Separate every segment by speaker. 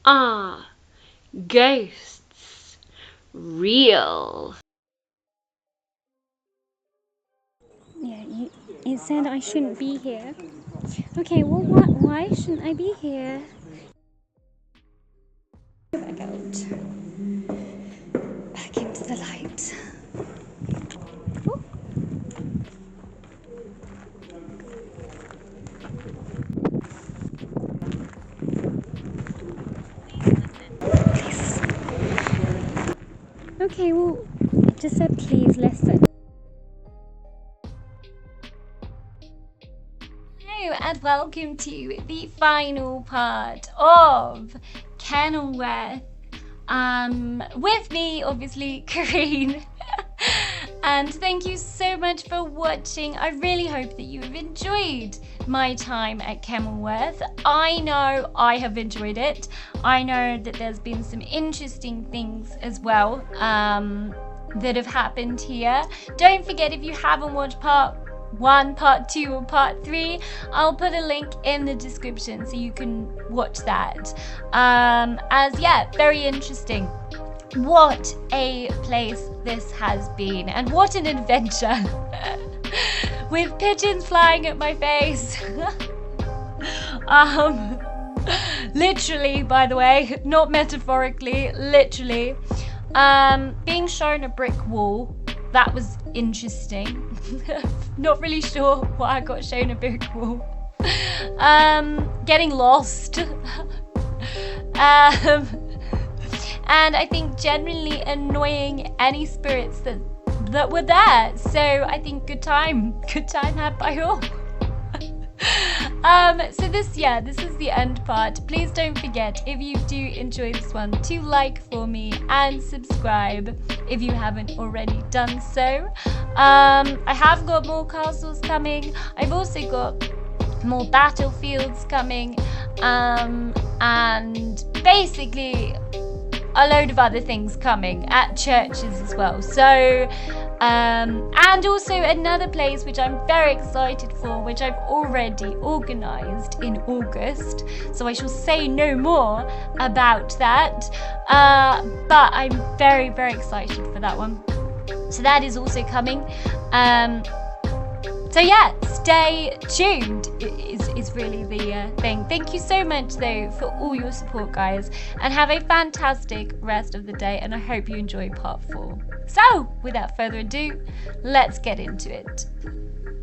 Speaker 1: Are ghosts real?
Speaker 2: Yeah, you said I shouldn't be here. Okay, well, why shouldn't I be here? Go back out. Back into the light. Oh. Please. Okay, well, it just said please listen. Hello and welcome to the final part of Kenilworth. With me, obviously, Karine. And thank you so much for watching. I really hope that you have enjoyed my time at Kenilworth. I know I have enjoyed it. I know that there's been some interesting things as well that have happened here. Don't forget, if you haven't watched part 1, part 2 or part 3, I'll put a link in the description so you can watch that. Very interesting. What a place this has been, and what an adventure. With pigeons flying at my face. Literally, by the way, not metaphorically, literally. Being shown a brick wall, that was interesting. Not really sure why I got shown a brick wall. Getting lost. And I think generally annoying any spirits that were there. So I think good time had by all. So this is the end part. Please don't forget, if you do enjoy this one, to like for me and subscribe if you haven't already done so. I have got more castles coming. I've also got more battlefields coming, and basically a load of other things coming at churches as well. So, and also another place which I'm very excited for, which I've already organised in August. So I shall say no more about that. But I'm very, very excited for that one. So that is also coming. So yeah, stay tuned is really the thing. Thank you so much though for all your support, guys, and have a fantastic rest of the day, and I hope you enjoy part 4. So without further ado, let's get into it.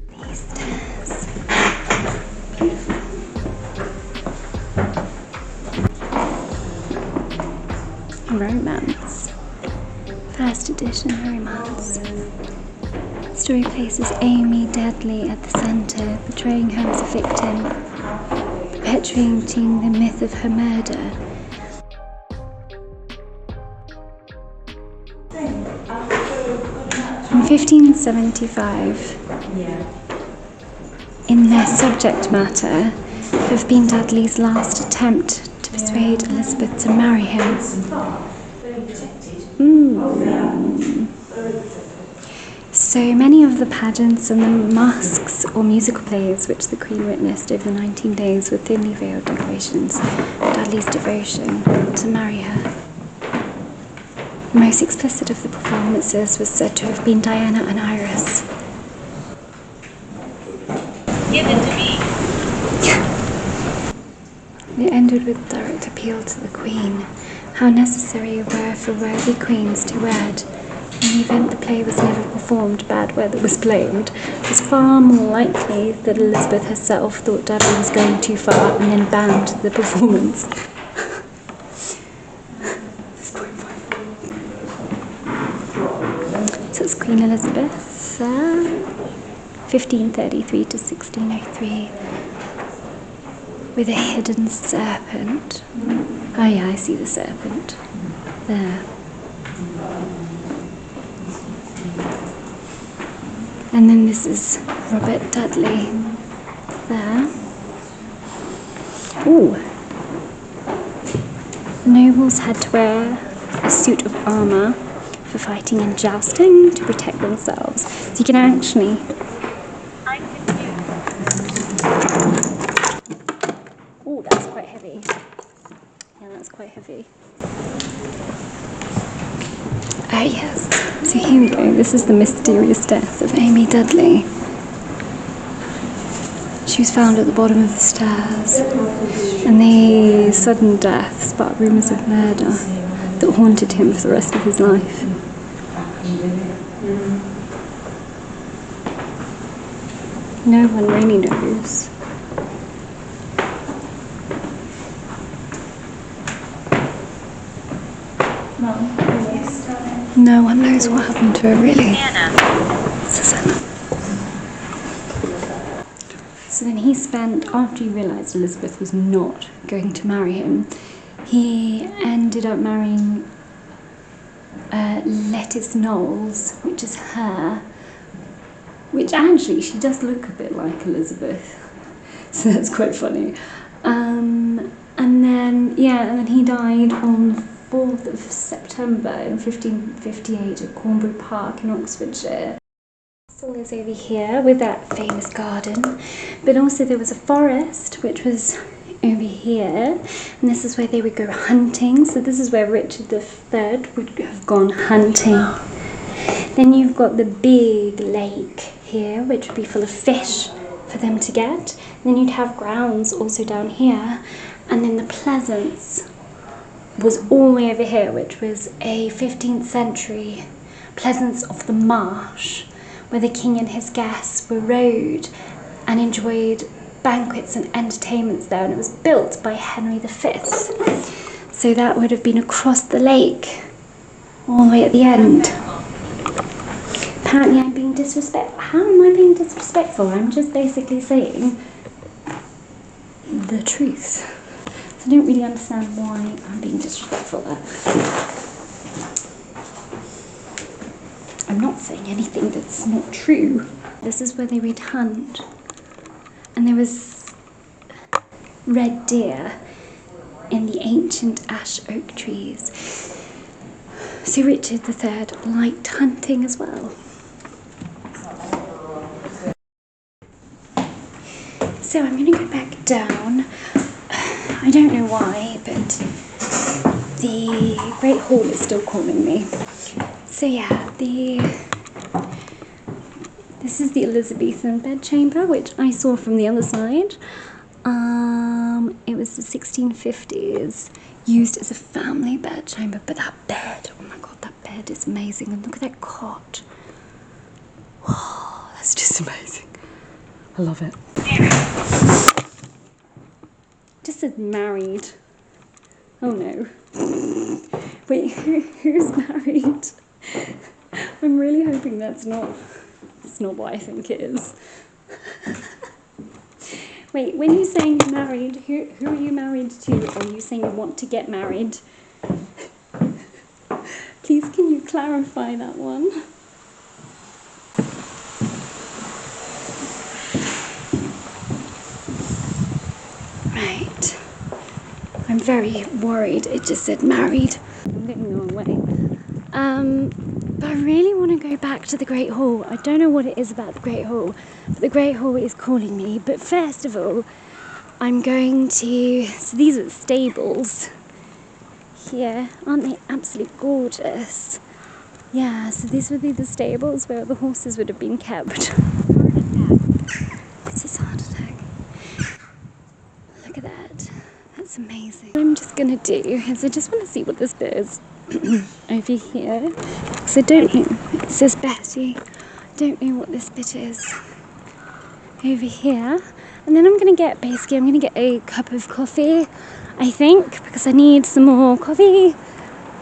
Speaker 2: These stairs. Romance. First edition romance. Story places Amy Deadly at the centre, portraying her as a victim, perpetuating the myth of her murder. In 1575, in their subject matter, have been Dudley's last attempt to persuade Elizabeth to marry him. So many of the pageants and the masques or musical plays which the Queen witnessed over the 19 days were thinly veiled declarations of Dudley's devotion to marry her. The most explicit of the performances was said to have been Diana and Iris.
Speaker 3: Give it to me.
Speaker 2: It ended with a direct appeal to the Queen, how necessary it were for worthy queens to wed. In the event the play was never performed, bad weather was blamed. It was far more likely that Elizabeth herself thought Dudley was going too far and then banned the performance. So it's Queen Elizabeth, 1533 to 1603, with a hidden serpent. Oh yeah, I see the serpent. There. And then this is Robert Dudley there. Ooh. The nobles had to wear a suit of armour for fighting and jousting to protect themselves. So you can actually... Ooh, that's quite heavy. Yeah, that's quite heavy. Oh yes, so here we go. This is the mysterious death of Amy Dudley. She was found at the bottom of the stairs, and the sudden death sparked rumours of murder that haunted him for the rest of his life. No one really knows. No one knows what happened to her, really. Susanna. So then he spent, after he realised Elizabeth was not going to marry him, he ended up marrying Lettice Knowles, which is her, which actually she does look a bit like Elizabeth, so that's quite funny. And then he died on the 4th of September in 1558 at Cornbury Park in Oxfordshire. Castle is over here with that famous garden, but also there was a forest which was over here, and this is where they would go hunting. So this is where Richard III would have gone hunting. Then you've got the big lake here, which would be full of fish for them to get. And then you'd have grounds also down here, and then the Pleasance was all the way over here, which was a 15th century Pleasance of the Marsh, where the king and his guests were rode and enjoyed banquets and entertainments there, and it was built by Henry V. So that would have been across the lake, all the way at the end. Apparently I'm being disrespectful. How am I being disrespectful? I'm just basically saying the truth. So I don't really understand why I'm being disrespectful there. I'm not saying anything that's not true. This is where they would hunt. And there was red deer in the ancient ash oak trees. So Richard III liked hunting as well. So I'm going to go back down. I don't know why, but the Great Hall is still calling me. So yeah, this is the Elizabethan bedchamber, which I saw from the other side. It was the 1650s, used as a family bedchamber. But that bed, oh my god, that bed is amazing. And look at that cot. Whoa, that's just amazing. I love it. Just said married. Oh no. Wait, who's married? I'm really hoping that's not what I think it is. Wait, when you're saying married, who are you married to? Or are you saying you want to get married? Please, can you clarify that one? Right. I'm very worried. It just said married. I'm getting the wrong way. But I really want to go back to the Great Hall. I don't know what it is about the Great Hall, but the Great Hall is calling me. But first of all, I'm going to... So these are the stables here. Aren't they absolutely gorgeous? Yeah, so these would be the stables where the horses would have been kept. What's this heart attack? Look at that. That's amazing. What I'm just going to do is I just want to see what this bit is. Over here, because I don't know, it says Betty, I don't know what this bit is. Over here, and then I'm going to get a cup of coffee, I think, because I need some more coffee,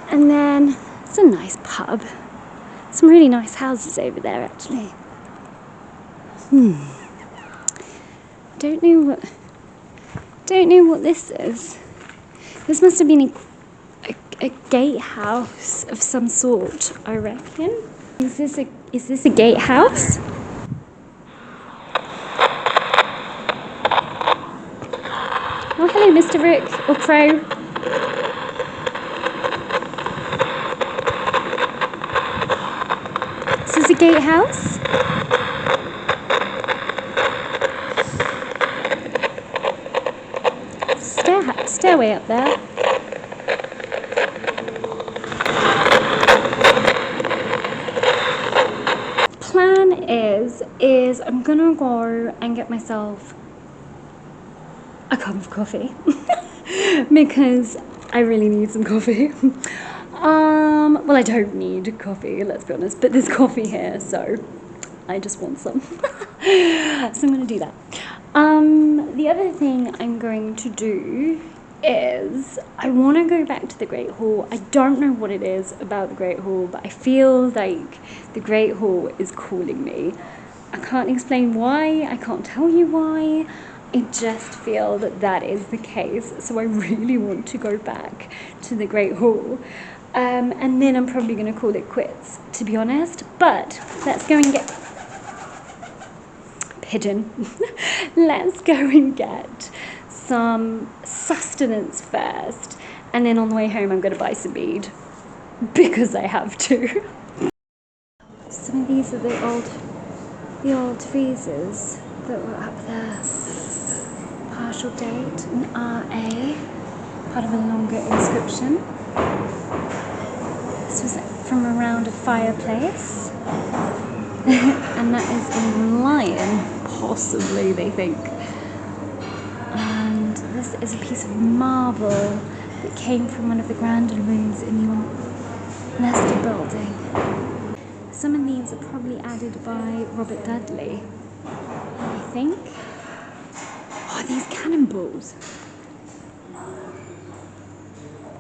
Speaker 2: and then it's a nice pub, some really nice houses over there actually. Don't know what this is. This must have been a gatehouse of some sort, I reckon. Is this a gatehouse? Oh, hello, Mr. Rook or Crow. Is this a gatehouse? Stairway up there. is I'm gonna go and get myself a cup of coffee because I really need some coffee. Well, I don't need coffee, let's be honest, but there's coffee here, so I just want some. So I'm gonna do that. The other thing I'm going to do is I want to go back to the Great Hall. I don't know what it is about the Great Hall, but I feel like the Great Hall is calling me. I can't explain why, I can't tell you why. I just feel that that is the case, so I really want to go back to the Great Hall. And then I'm probably going to call it quits, to be honest. But let's go and get... Pigeon. Let's go and get some sustenance first. And then on the way home I'm going to buy some mead. Because I have to. Some of these are the old freezers that were up there. Partial date, an RA, part of a longer inscription. This was from around a fireplace. And that is in lion, possibly, they think. And this is a piece of marble that came from one of the grander rooms in your Leicester building. Some of these are probably added by Robert Dudley, I think. Oh, these cannonballs.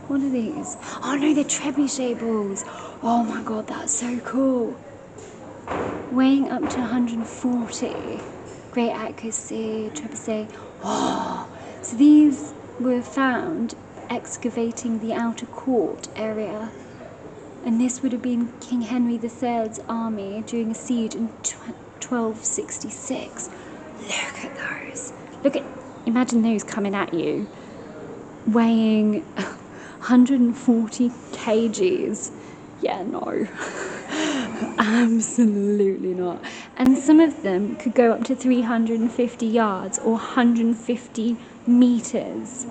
Speaker 2: What are these? Oh no, they're trebuchet balls. Oh my god, that's so cool. Weighing up to 140. Great accuracy, trebuchet. Oh, so these were found excavating the outer court area. And this would have been King Henry III's army during a siege in 1266. Look at those. Imagine those coming at you, weighing 140 kgs. Yeah, no. Absolutely not. And some of them could go up to 350 yards or 150 meters.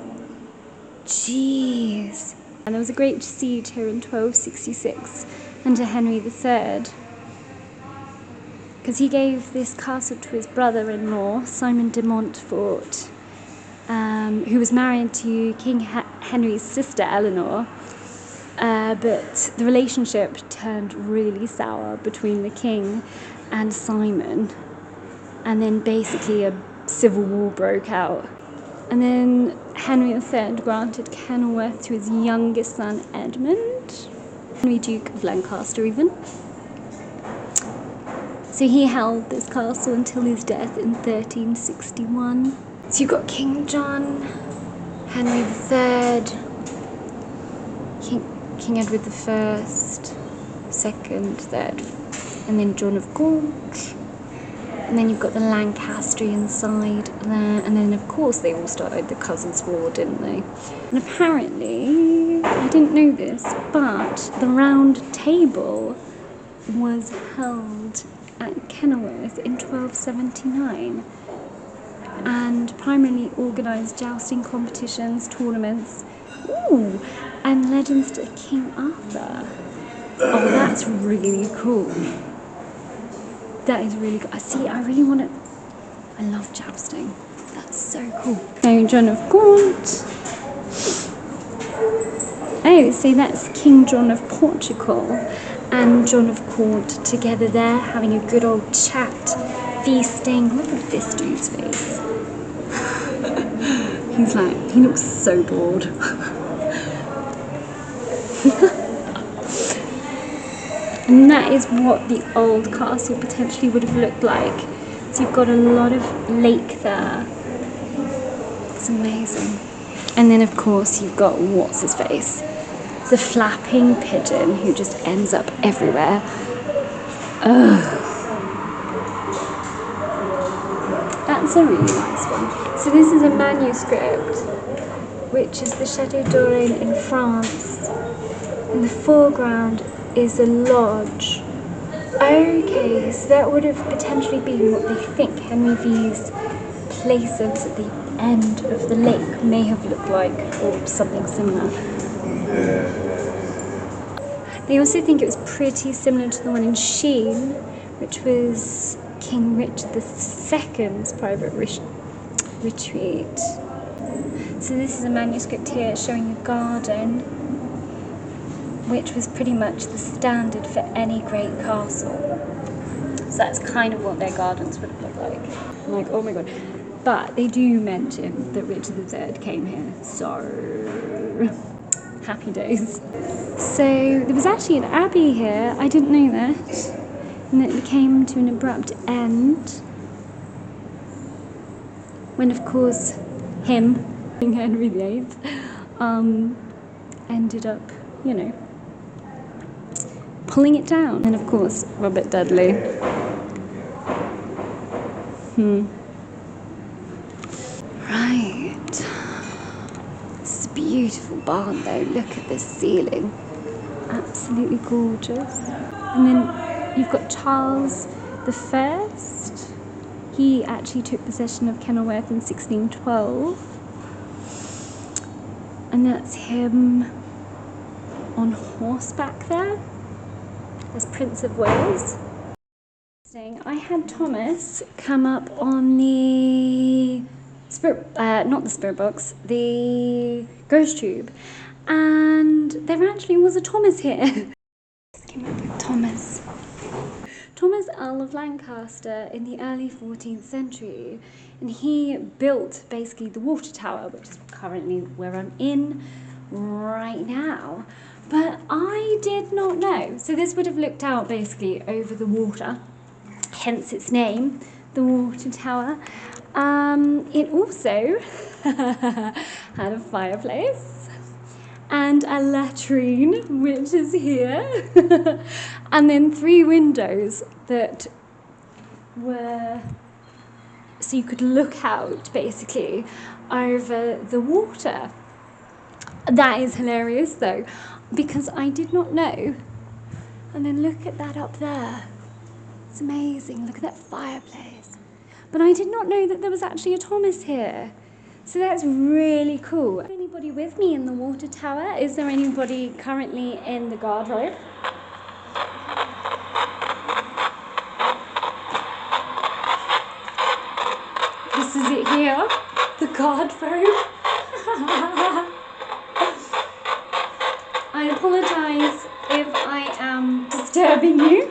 Speaker 2: Jeez. And there was a great siege here in 1266 under Henry III, because he gave this castle to his brother-in-law, Simon de Montfort, who was married to King Henry's sister, Eleanor. But the relationship turned really sour between the king and Simon, and then basically a civil war broke out. And then Henry III granted Kenilworth to his youngest son, Edmund, Henry Duke of Lancaster even. So he held this castle until his death in 1361. So you've got King John, Henry III, King Edward I, second, third, and then John of Gaunt. And then you've got the Lancastrian side there, and then of course they all started the Cousins' War, didn't they? And apparently, I didn't know this, but the Round Table was held at Kenilworth in 1279, and primarily organised jousting competitions, tournaments, and legends to King Arthur. Oh, that's really cool. That is really good. I really want to... I love jousting. That's so cool. So, John of Gaunt. Oh, so that's King John of Portugal and John of Gaunt together there, having a good old chat, feasting. Look at this dude's face. He looks so bored. And that is what the old castle potentially would have looked like. So you've got a lot of lake there. It's amazing. And then of course you've got what's his face? The flapping pigeon who just ends up everywhere. Ugh. That's a really nice one. So this is a manuscript, which is the Chateau d'Orin in France. In the foreground is a lodge. Okay, so that would have potentially been what they think Henry V's places at the end of the lake may have looked like, or something similar. They also think it was pretty similar to the one in Sheen, which was King Richard II's private retreat. So this is a manuscript here showing a garden, which was pretty much the standard for any great castle. So that's kind of what their gardens would have looked like. I'm like, oh my god. But they do mention that Richard III came here, so happy days. So there was actually an abbey here, I didn't know that, and it came to an abrupt end when, of course, him, King Henry VIII, ended up, you know, pulling it down. And of course, Robert Dudley. Right. It's a beautiful barn though. Look at this ceiling. Absolutely gorgeous. And then you've got Charles I. He actually took possession of Kenilworth in 1612. And that's him on horseback there. There's Prince of Wales. I had Thomas come up on the not the spirit box, the ghost tube, and there actually was a Thomas here. Just came up with Thomas. Thomas, Earl of Lancaster, in the early 14th century, and he built basically the water tower, which is currently where I'm in right now. But I did not know. So this would have looked out basically over the water, hence its name, the water tower. It also had a fireplace and a latrine, which is here, and then 3 windows that were, so you could look out basically over the water. That is hilarious though, because I did not know. And then look at that up there. It's amazing. Look at that fireplace. But I did not know that there was actually a Thomas here. So that's really cool. Is anybody with me in the water tower? Is there anybody currently in the guardrobe? This is it here, the guardrobe. I apologise if I am disturbing you.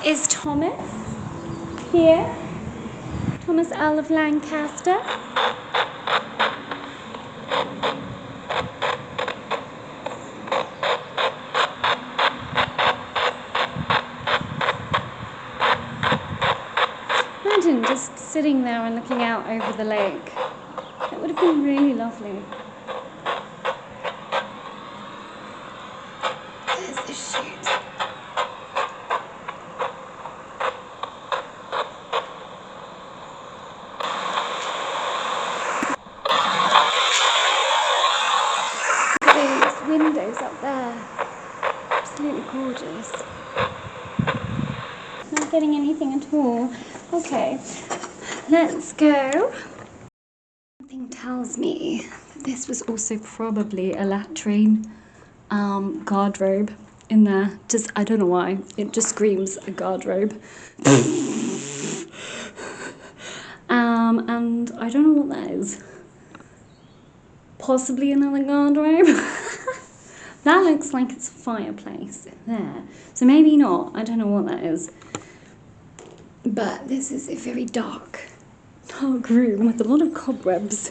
Speaker 2: Is Thomas here? Thomas, Earl of Lancaster. Imagine just sitting there and looking out over the lake. That would have been really lovely. There's the chute. Look at those windows up there. Absolutely gorgeous. Not getting anything at all. Okay, let's go. Something tells me that this was also probably a latrine guardrobe in there. Just, I don't know why, it just screams a guardrobe. And I don't know what that is. Possibly another guardrobe. That looks like it's a fireplace there. So maybe not, I don't know what that is. But this is a very dark room with a lot of cobwebs.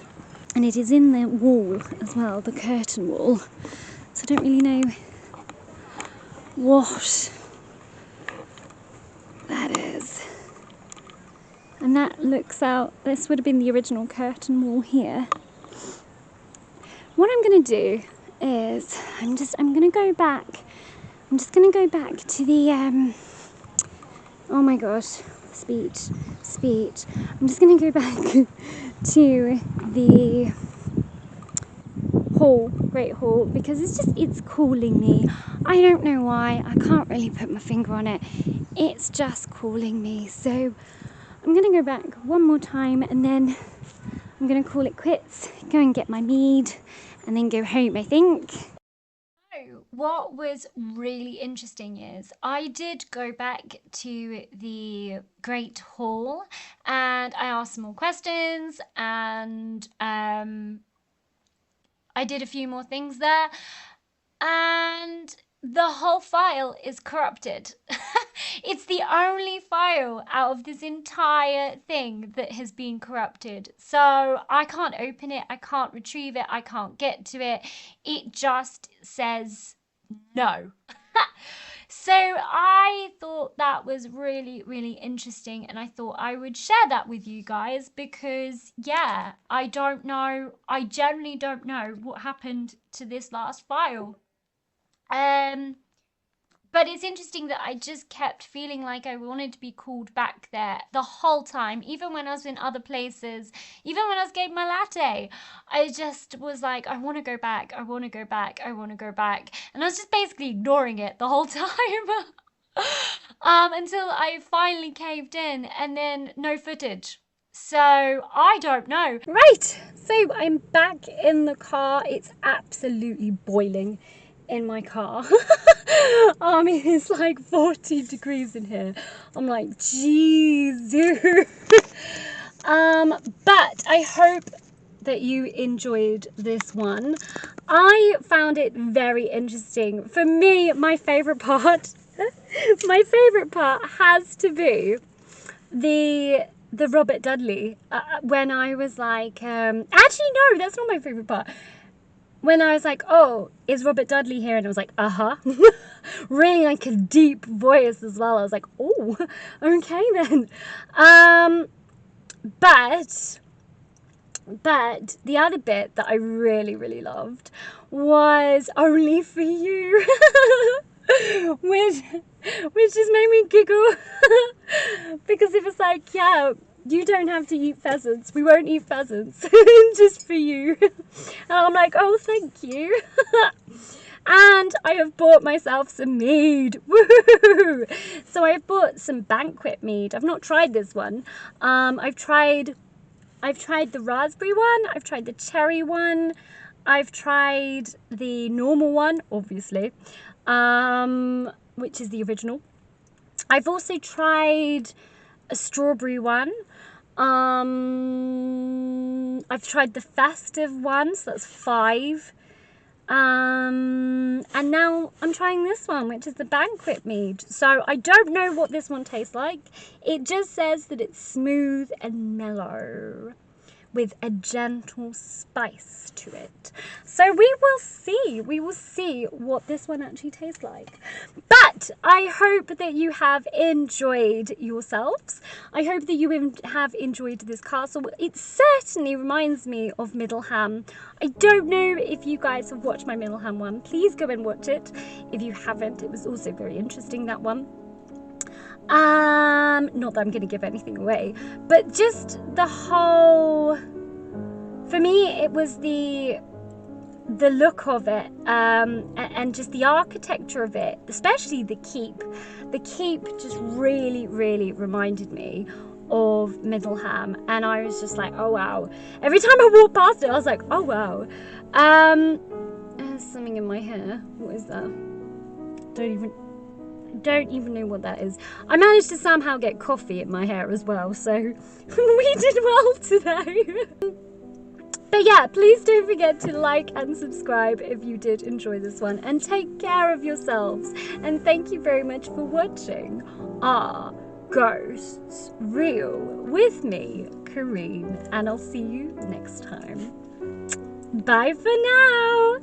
Speaker 2: And it is in the wall as well, the curtain wall. So I don't really know what that is. And that looks out, this would have been the original curtain wall here. What I'm going to do is, I'm just going to go back to the, oh my gosh. Speech. I'm just going to go back to the great hall, because it's calling me. I don't know why, I can't really put my finger on it. It's just calling me. So I'm gonna go back one more time and then I'm gonna call it quits, go and get my mead and then go home, I think. What was really interesting is I did go back to the Great Hall and I asked some more questions, and I did a few more things there, and the whole file is corrupted. It's the only file out of this entire thing that has been corrupted. So I can't open it, I can't retrieve it, I can't get to it. It just says no. So I thought that was really, really interesting, and I thought I would share that with you guys because, yeah, I generally don't know what happened to this last file. But it's interesting that I just kept feeling like I wanted to be called back there the whole time, even when I was in other places, even when I was getting my latte. I just was like, I want to go back, I want to go back, I want to go back. And I was just basically ignoring it the whole time. Until I finally caved in, and then no footage. So I don't know. Right, so I'm back in the car. It's absolutely boiling in my car. It's like 40 degrees in here. I'm like, jeez, dude. But I hope that you enjoyed this one. I found it very interesting. For me, my favorite part has to be the Robert Dudley. When I was like, actually no, that's not my favorite part. When I was like, oh, is Robert Dudley here? And I was like, uh-huh. Really like a deep voice as well. I was like, oh, okay then. But the other bit that I really, really loved was Only For You. which just made me giggle. Because it was like, yeah, you don't have to eat pheasants. We won't eat pheasants. Just for you. And I'm like, oh, thank you. And I have bought myself some mead. Woo! So I've bought some banquet mead. I've not tried this one. I've tried the raspberry one. I've tried the cherry one. I've tried the normal one, obviously, which is the original. I've also tried a strawberry one. I've tried the festive one, so that's 5. And now I'm trying this one, which is the banquet mead. So I don't know what this one tastes like. It just says that it's smooth and mellow with a gentle spice to it. So we will see what this one actually tastes like. But I hope that you have enjoyed yourselves. I hope that you have enjoyed this castle. It certainly reminds me of Middleham. I don't know if you guys have watched my Middleham one. Please go and watch it if you haven't. It was also very interesting, that one. Not that I'm going to give anything away, but just the whole, for me, it was the look of it, and just the architecture of it, especially the keep. The keep just really, really reminded me of Middleham, and I was just like, oh wow. Every time I walked past it, I was like, oh wow. There's something in my hair. What is that? Don't even know what that is. I managed to somehow get coffee in my hair as well, so we did well today. But yeah, please don't forget to like and subscribe if you did enjoy this one, and take care of yourselves. And thank you very much for watching Are Ghosts Real with me, Kareen, and I'll see you next time. Bye for now.